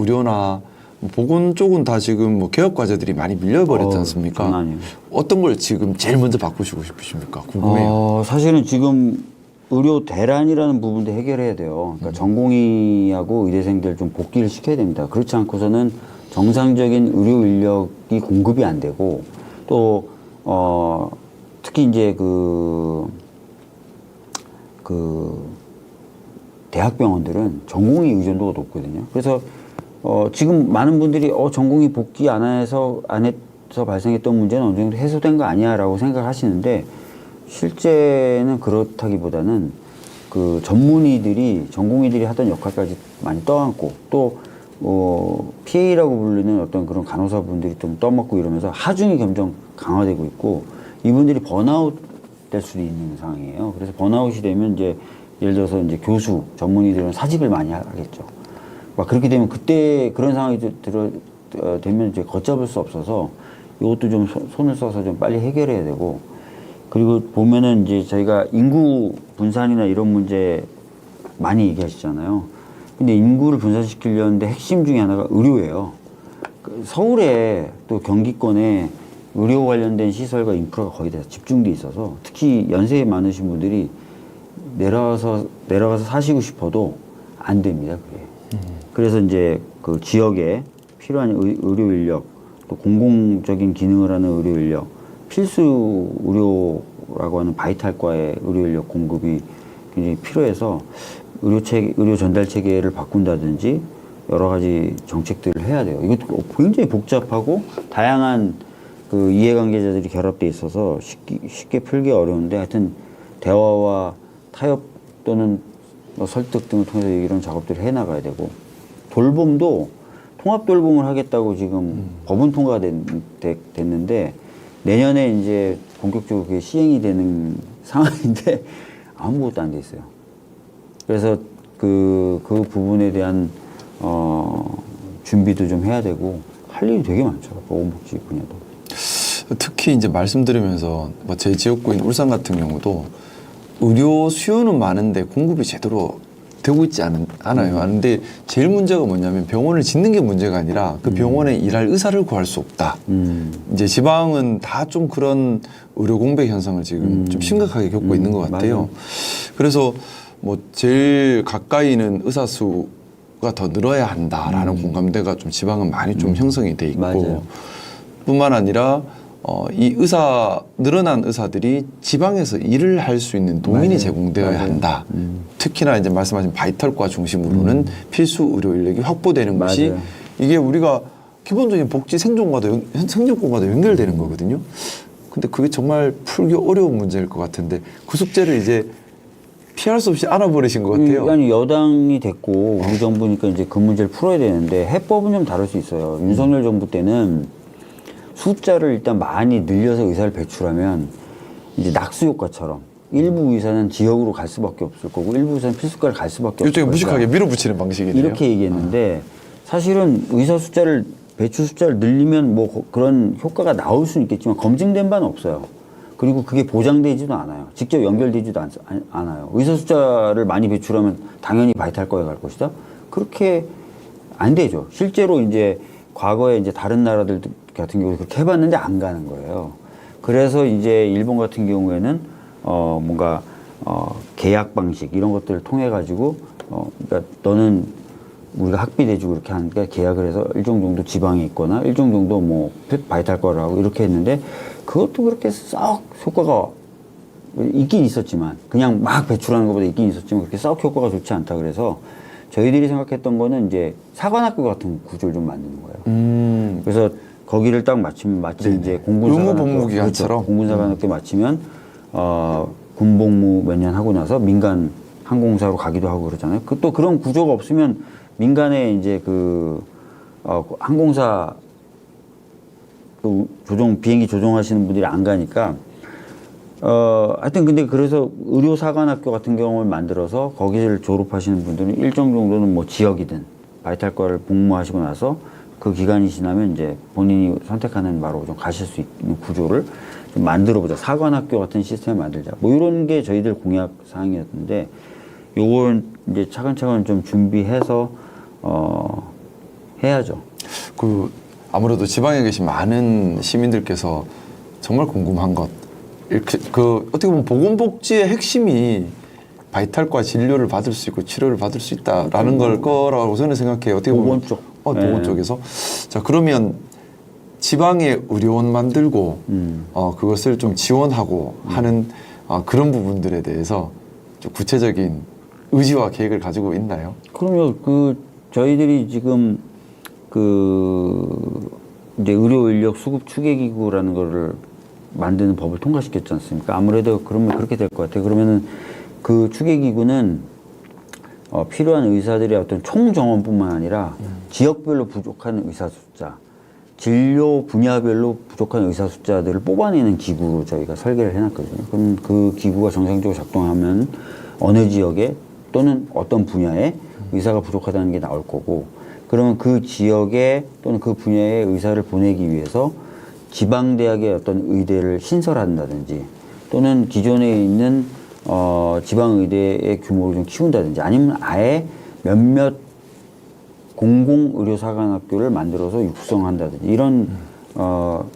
의료나 보건 쪽은 다 지금 뭐 개혁 과제들이 많이 밀려버렸지 않습니까? 장난이에요. 어떤 걸 지금 제일 먼저 바꾸시고 싶으십니까? 궁금해요. 사실은 지금 의료 대란이라는 부분도 해결해야 돼요. 그러니까 전공의하고 의대생들 좀 복귀를 시켜야 됩니다. 그렇지 않고서는 정상적인 의료 인력이 공급이 안 되고 또 특히 이제 그 대학병원들은 전공의 의존도가 높거든요. 그래서 지금 많은 분들이 전공의 복귀 안 해서 발생했던 문제는 어느 정도 해소된 거 아니야라고 생각하시는데 실제는 그렇다기보다는 그 전공의들이 하던 역할까지 많이 떠안고 또 PA라고 부르는 어떤 그런 간호사분들이 좀 떠먹고 이러면서 하중이 점점 강화되고 있고 이분들이 번아웃 될 수도 있는 상황이에요. 그래서 번아웃이 되면 이제 예를 들어서 이제 교수 전문의들은 사직을 많이 하겠죠. 막 그렇게 되면 그때 그런 상황이 되면 이제 걷잡을 수 없어서 이것도 좀 손을 써서 좀 빨리 해결해야 되고 그리고 보면은 이제 저희가 인구 분산이나 이런 문제 많이 얘기하시잖아요. 근데 인구를 분산시키려는데 핵심 중에 하나가 의료예요. 서울에 또 경기권에 의료 관련된 시설과 인프라가 거의 다 집중돼 있어서 특히 연세 많으신 분들이 내려가서 사시고 싶어도 안 됩니다. 그게. 그래서 이제 그 지역에 필요한 의료 인력 또 공공적인 기능을 하는 의료 인력 필수 의료라고 하는 바이탈과의 의료 인력 공급이 굉장히 필요해서 의료 전달 체계를 바꾼다든지 여러 가지 정책들을 해야 돼요. 이것도 굉장히 복잡하고 다양한 그 이해관계자들이 결합돼 있어서 쉽게 풀기 어려운데 하여튼 대화와 타협 또는 설득 등을 통해서 이런 작업들을 해나가야 되고 돌봄도 통합 돌봄을 하겠다고 지금 법은 통과됐는데 내년에 이제 본격적으로 그게 시행이 되는 상황인데 아무것도 안 돼 있어요. 그래서 그 부분에 대한 준비도 좀 해야 되고 할 일이 되게 많죠. 보건복지 분야도. 특히 이제 말씀드리면서 뭐 제 지역구인 울산 같은 경우도 의료 수요는 많은데 공급이 제대로 되고 있지 않아요. 근데 제일 문제가 뭐냐면 병원을 짓는 게 문제가 아니라 그 병원에 일할 의사를 구할 수 없다. 이제 지방은 다 좀 그런 의료 공백 현상을 지금 좀 심각하게 겪고 있는 것 같아요. 맞아요. 그래서 뭐 제일 가까이 있는 의사 수가 더 늘어야 한다라는 공감대가 좀 지방은 많이 좀 형성이 돼 있고 맞아요. 뿐만 아니라 이 늘어난 의사들이 지방에서 일을 할 수 있는 동인이 맞아요. 제공되어야 맞아요. 한다. 특히나 이제 말씀하신 바이탈과 중심으로는 필수 의료 인력이 확보되는 것이 맞아요. 이게 우리가 기본적인 복지 생존과도 연결되는 거거든요. 근데 그게 정말 풀기 어려운 문제일 것 같은데 그 숙제를 이제 피할 수 없이 안아버리신 것 같아요. 아니 여당이 됐고 우리 정부니까 이제 그 문제를 풀어야 되는데 해법은 좀 다를 수 있어요. 윤석열 정부 때는 숫자를 일단 많이 늘려서 의사를 배출하면 이제 낙수 효과처럼 일부 의사는 지역으로 갈 수밖에 없을 거고 일부 의사는 필수과를 갈 수밖에 없을 일종의 거고 무식하게 밀어붙이는 방식이네요. 이렇게 얘기했는데 사실은 의사 숫자를 배출 숫자를 늘리면 뭐 그런 효과가 나올 수는 있겠지만 검증된 바는 없어요. 그리고 그게 보장되지도 않아요. 직접 연결되지도 않아요. 의사 숫자를 많이 배출하면 당연히 바이탈과에 갈 것이다. 그렇게 안 되죠. 실제로 이제 과거에 이제 다른 나라들 같은 경우에 그렇게 해봤는데 안 가는 거예요. 그래서 이제 일본 같은 경우에는 뭔가 계약 방식 이런 것들을 통해 가지고 그러니까 너는 우리가 학비 내주고 이렇게 하니까 계약을 해서 일정 정도 지방에 있거나 일정 정도 뭐 바이탈과를 하고 이렇게 했는데 그것도 그렇게 썩 효과가 있긴 있었지만 그냥 막 배출하는 것보다 있긴 있었지만 그렇게 썩 효과가 좋지 않다 그래서 저희들이 생각했던 거는 이제 사관학교 같은 구조를 좀 만드는 거예요. 그래서 거기를 딱 마치면 마치 이제 의무복무기관처럼 그렇죠. 공군사관학교 마치면 군복무 몇 년 하고 나서 민간 항공사로 가기도 하고 그러잖아요. 또 그런 구조가 없으면 민간에 이제 항공사 비행기 조종하시는 분들이 안 가니까 하여튼 근데 그래서 의료사관학교 같은 경우를 만들어서 거기를 졸업하시는 분들은 일정 정도는 뭐 지역이든 바이탈과를 복무하시고 나서 그 기간이 지나면 이제 본인이 선택하는 바로 좀 가실 수 있는 구조를 좀 만들어보자. 사관학교 같은 시스템을 만들자. 뭐 이런 게 저희들 공약 사항이었는데 요걸 이제 차근차근 좀 준비해서 해야죠. 그 아무래도 지방에 계신 많은 시민들께서 정말 궁금한 것 이렇게 그 어떻게 보면 보건복지의 핵심이 바이탈과 진료를 받을 수 있고 치료를 받을 수 있다라는 걸 거라고 저는 생각해요. 어떻게 보면 보건 쪽. 보건 네. 쪽에서 자 그러면 지방에 의료원 만들고 그것을 좀 지원하고 하는 그런 부분들에 대해서 좀 구체적인 의지와 계획을 가지고 있나요? 그럼요. 저희들이 지금 이제 의료 인력 수급 추계 기구라는 거를 만드는 법을 통과시켰지 않습니까? 아무래도 그러면 그렇게 될 것 같아요. 그러면은 그 추계 기구는 필요한 의사들의 어떤 총정원뿐만 아니라 지역별로 부족한 의사 숫자, 진료 분야별로 부족한 의사 숫자들을 뽑아내는 기구로 저희가 설계를 해놨거든요. 그럼 그 기구가 정상적으로 작동하면 어느 지역에 또는 어떤 분야에 의사가 부족하다는 게 나올 거고, 그러면 그 지역에 또는 그 분야의 의사를 보내기 위해서 지방대학의 어떤 의대를 신설한다든지 또는 기존에 있는 지방의대의 규모를 좀 키운다든지 아니면 아예 몇몇 공공의료사관학교를 만들어서 육성한다든지 이런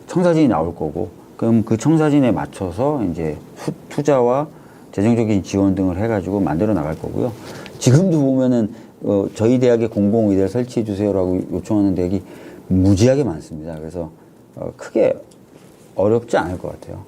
청사진이 나올 거고, 그럼 그 청사진에 맞춰서 이제 투자와 재정적인 지원 등을 해가지고 만들어 나갈 거고요. 지금도 보면은 저희 대학에 공공의대를 설치해 주세요라고 요청하는 대학이 무지하게 많습니다. 그래서 크게 어렵지 않을 것 같아요.